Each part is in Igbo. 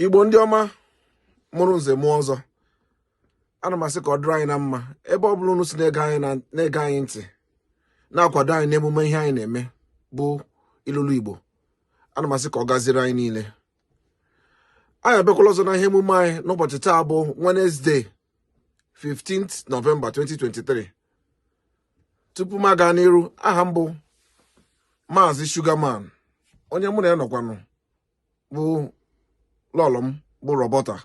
Igbo ndị ọma mụrụ nze mụọ ọzọ. Ana m asị ka ọ dịrị anyị na mma ebe ọ bụla unu si na-ege anyị ntị na-akwado anyị n'emume ihe anyị na-eme bụ Ilulu Igbo. Ana m asị ka ọ gaziere anyị niile. Anyị abịakwala ọzọ na ihe emume anyị n'ụbọchị taa bụ Wednesday 15th November 2023. Tupu m aga n'iru, aha m bụ Maazị Sugarman, onye mụ na ya nọkwanụ bụ lọlọ m bụ Robota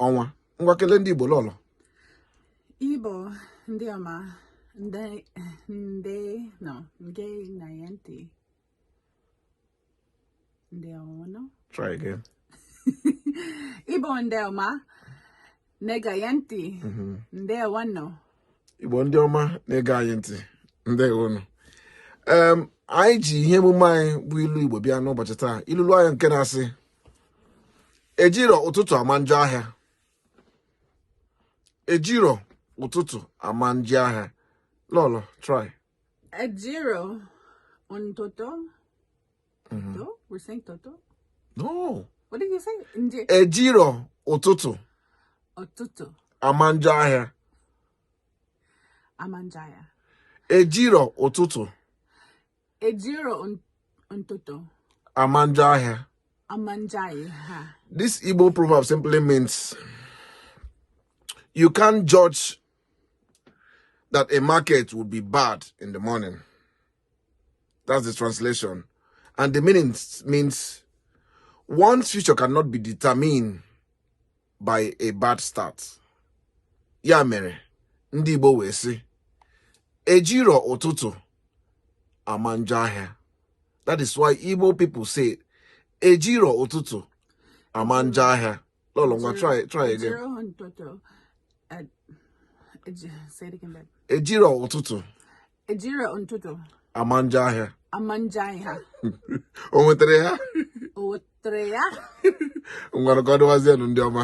ọnwa. Ngwa kelee ndị Igbo lọlọ. Igbo ndị ọma, ndị na ya ntị. Ndị ọma. Try again. Igbo ndị ọma, nega ya ntị. Ndị ọma. Igbo ndị ọma na-ege anyị ntị. Ndị ọma. Anyị ji ihe emume anyị bụ ilu Igbo bịa n'ụbọchị taa. Ilulu anyị nke na-asị Ejiro Ututu ama Njo Ahia. Ejiro Ututu ama Njo Ahia. Lolo, try. Ejiro Ututu. We're saying Toto? No. What did you say? Ejiro Ututu Ututu. ama Njo Ahia. Amanjaya. Ejiro Ututu Ejiro Ututu. ama Njo Ahia. Amanjaya. This Igbo proverb simply means you can't judge that a market would be bad in the morning. That's the translation. And the meaning means one's future cannot be determined by a bad start. Ya mere, ndị Igbo wee sị, Ejiro Ututu ama Njo Ahia. That is why Igbo people say, Ejiro Ututu ama Njo Ahia. Lolo, try again. Ejiro Ututu. Say it again, babe. Ejiro Ututu Ejiro Ututu. ama Njo Ahia. Amanjaya. O nwetere ya? Otreya. Ngwara ka ọ dịwazie ndị ọma.